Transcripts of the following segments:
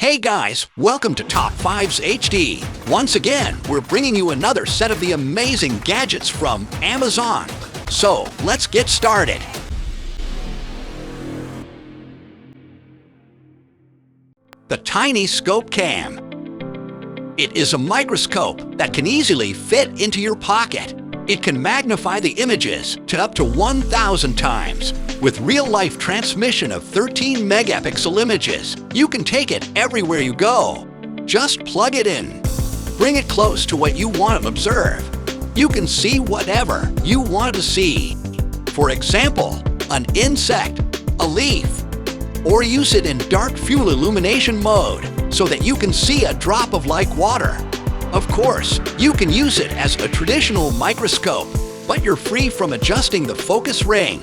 Hey guys, welcome to Top 5's HD. Once again, we're bringing you another set of the amazing gadgets from Amazon. So, let's get started. The TinyScope Cam. It is a microscope that can easily fit into your pocket. It can magnify the images to up to 1,000 times. With real-life transmission of 13 megapixel images, you can take it everywhere you go. Just plug it in. Bring it close to what you want to observe. You can see whatever you want to see. For example, an insect, a leaf, or use it in dark fuel illumination mode so that you can see a drop of like water. Of course, you can use it as a traditional microscope, but you're free from adjusting the focus ring.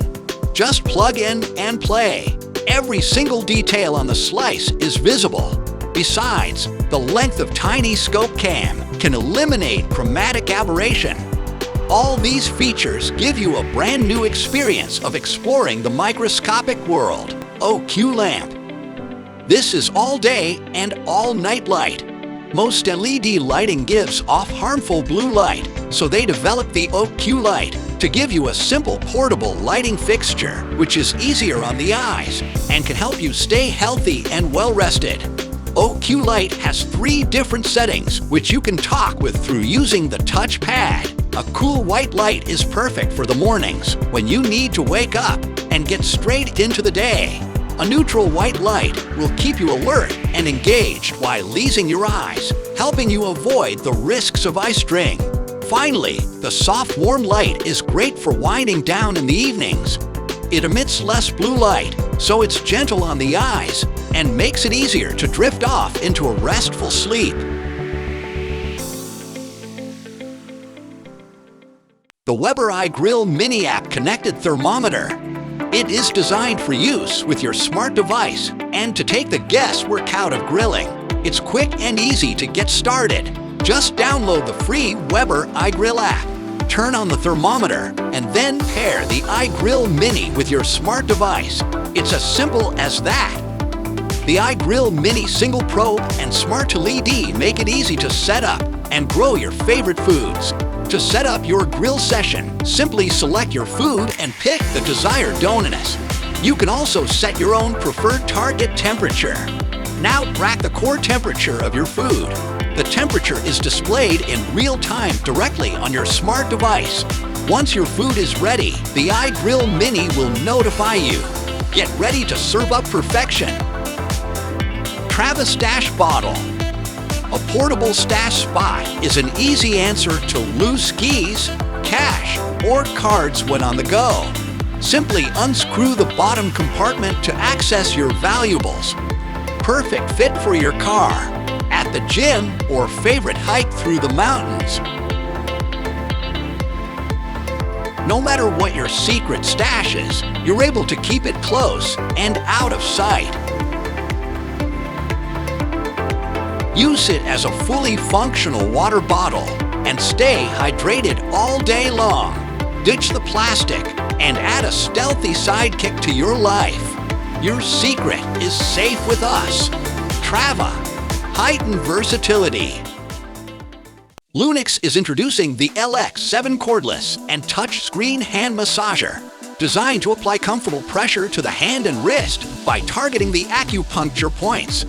Just plug in and play. Every single detail on the slice is visible. Besides, the length of TinyScope Cam can eliminate chromatic aberration. All these features give you a brand new experience of exploring the microscopic world. OQ lamp. This is all day and all night light. Most LED lighting gives off harmful blue light, so they developed the OQ light to give you a simple portable lighting fixture, which is easier on the eyes and can help you stay healthy and well rested. OQ light has 3 different settings, which you can talk with through using the touch pad. A cool white light is perfect for the mornings when you need to wake up and get straight into the day. A neutral white light will keep you alert and engaged while easing your eyes, helping you avoid the risks of eye strain. Finally, the soft warm light is great for winding down in the evenings. It emits less blue light, so it's gentle on the eyes and makes it easier to drift off into a restful sleep. The Weber iGrill Mini App Connected Thermometer. It is designed for use with your smart device and to take the guesswork out of grilling. It's quick and easy to get started. Just download the free Weber iGrill app, turn on the thermometer, and then pair the iGrill Mini with your smart device. It's as simple as that. The iGrill Mini Single Probe and Smart to LED make it easy to set up and grow your favorite foods. To set up your grill session, simply select your food and pick the desired doneness. You can also set your own preferred target temperature. Now track the core temperature of your food. The temperature is displayed in real time directly on your smart device. Once your food is ready, the iGrill Mini will notify you. Get ready to serve up perfection. Travah Stash Bottle. A portable stash spot is an easy answer to loose keys, cash, or cards when on the go. Simply unscrew the bottom compartment to access your valuables. Perfect fit for your car, at the gym, or favorite hike through the mountains. No matter what your secret stash is, you're able to keep it close and out of sight. Use it as a fully functional water bottle and stay hydrated all day long. Ditch the plastic and add a stealthy sidekick to your life. Your secret is safe with us. Travah. Heightened versatility. Lunix is introducing the LX7 cordless and touchscreen hand massager, designed to apply comfortable pressure to the hand and wrist by targeting the acupuncture points.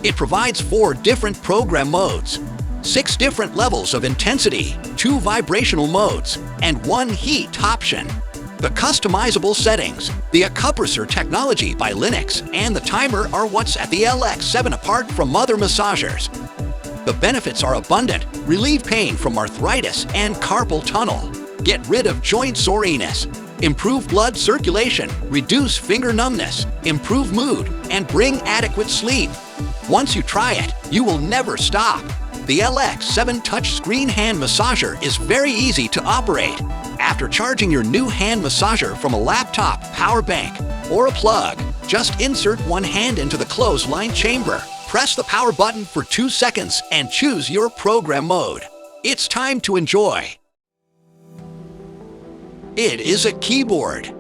It provides 4 different program modes, 6 different levels of intensity, 2 vibrational modes, and 1 heat option. The customizable settings, the acupressor technology by Lunix, and the timer are what's at the LX7 apart from other massagers. The benefits are abundant. Relieve pain from arthritis and carpal tunnel. Get rid of joint soreness. Improve blood circulation, reduce finger numbness, improve mood, and bring adequate sleep. Once you try it, you will never stop. The LX7 touchscreen hand massager is very easy to operate. After charging your new hand massager from a laptop, power bank, or a plug, just insert one hand into the clothesline chamber. Press the power button for 2 seconds and choose your program mode. It's time to enjoy. It is a keyboard.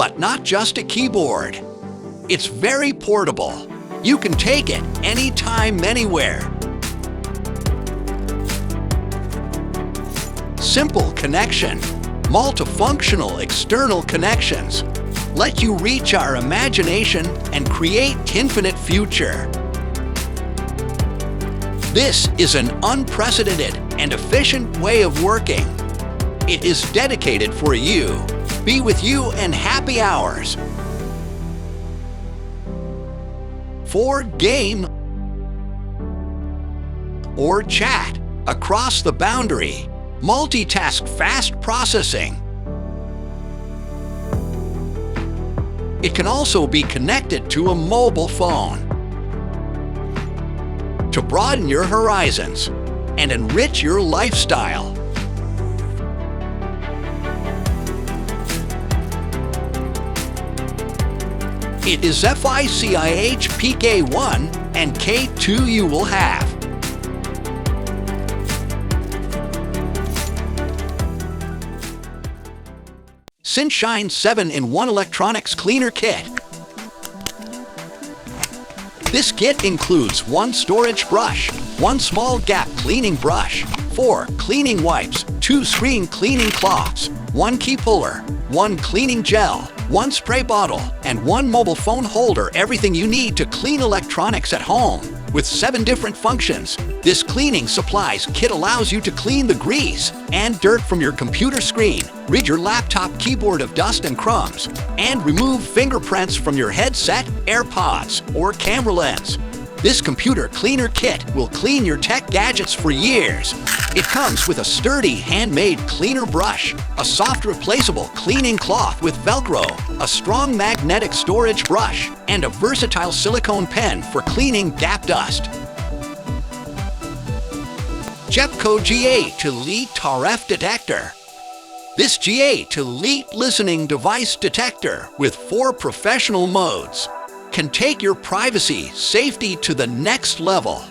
But not just a keyboard. It's very portable. You can take it anytime, anywhere. Simple connection. Multifunctional external connections let you reach our imagination and create infinite future. This is an unprecedented and efficient way of working. It is dedicated for you. Be with you in happy hours. For game or chat across the boundary. Multitask fast processing. It can also be connected to a mobile phone. To broaden your horizons and enrich your lifestyle. It is FICIHP K1 and K2 you will have. Sunshine 7-in-1 Electronics Cleaner Kit. This kit includes 1 storage brush, 1 small gap cleaning brush, 4 cleaning wipes, 2 screen cleaning cloths, 1 key puller, 1 cleaning gel, 1 spray bottle, and 1 mobile phone holder. Everything you need to clean electronics at home. With 7 different functions, this cleaning supplies kit allows you to clean the grease and dirt from your computer screen, rid your laptop keyboard of dust and crumbs, and remove fingerprints from your headset, AirPods, or camera lens. This computer cleaner kit will clean your tech gadgets for years. It comes with a sturdy handmade cleaner brush, a soft replaceable cleaning cloth with Velcro, a strong magnetic storage brush, and a versatile silicone pen for cleaning gap dust. Jepco G8 Elite RF Detector. This G8 Elite listening device detector with 4 professional modes can take your privacy safety to the next level.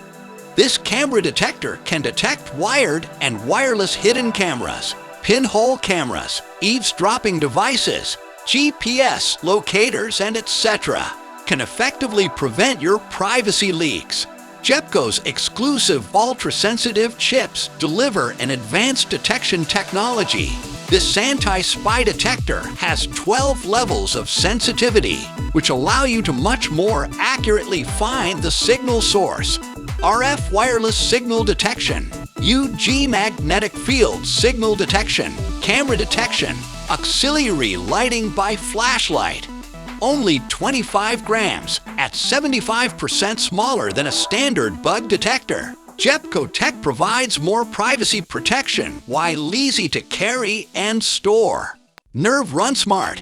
This camera detector can detect wired and wireless hidden cameras, pinhole cameras, eavesdropping devices, GPS locators, and etc. Can effectively prevent your privacy leaks. Jepco's exclusive ultra-sensitive chips deliver an advanced detection technology. This anti-spy detector has 12 levels of sensitivity, which allow you to much more accurately find the signal source. RF wireless signal detection, UG magnetic field signal detection, camera detection, auxiliary lighting by flashlight. Only 25 grams, at 75% smaller than a standard bug detector. Jepco Tech provides more privacy protection while easy to carry and store. NURVV Run Smart.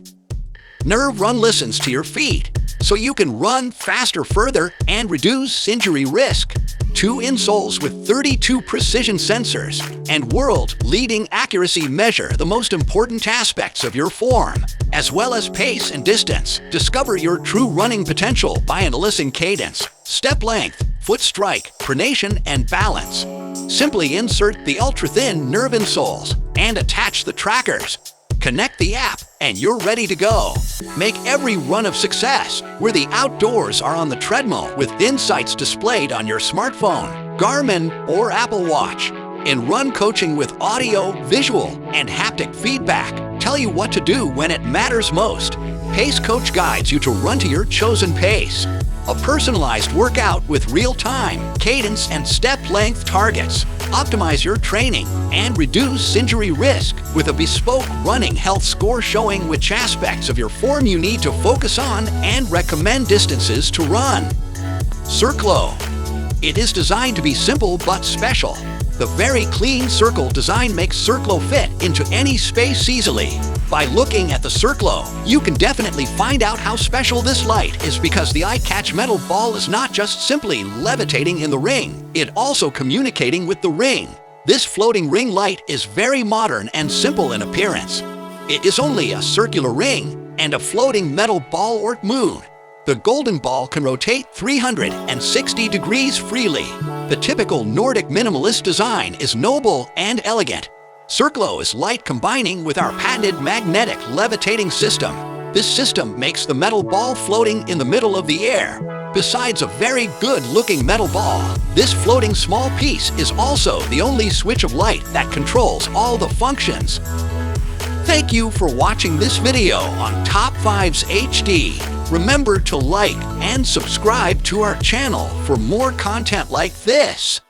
NURVV Run listens to your feet, so you can run faster, further, and reduce injury risk. 2 insoles with 32 precision sensors and world-leading accuracy measure the most important aspects of your form, as well as pace and distance. Discover your true running potential by analyzing cadence, step length, foot strike, pronation, and balance. Simply insert the ultra-thin NURVV insoles and attach the trackers. Connect the app and you're ready to go. Make every run a success, where the outdoors are on the treadmill with insights displayed on your smartphone, Garmin, or Apple Watch. In run coaching with audio, visual, and haptic feedback, tell you what to do when it matters most. Pace Coach guides you to run to your chosen pace. A personalized workout with real-time, cadence, and step-length targets. Optimize your training and reduce injury risk with a bespoke running health score showing which aspects of your form you need to focus on and recommend distances to run. Circlo. It is designed to be simple but special. The very clean circle design makes Circlo fit into any space easily. By looking at the Circlo, you can definitely find out how special this light is, because the eye-catch metal ball is not just simply levitating in the ring, it also communicating with the ring. This floating ring light is very modern and simple in appearance. It is only a circular ring and a floating metal ball or moon. The golden ball can rotate 360 degrees freely. The typical Nordic minimalist design is noble and elegant. Circlo is light combining with our patented magnetic levitating system. This system makes the metal ball floating in the middle of the air. Besides a very good-looking metal ball, this floating small piece is also the only switch of light that controls all the functions. Thank you for watching this video on Top 5s HD. Remember to like and subscribe to our channel for more content like this.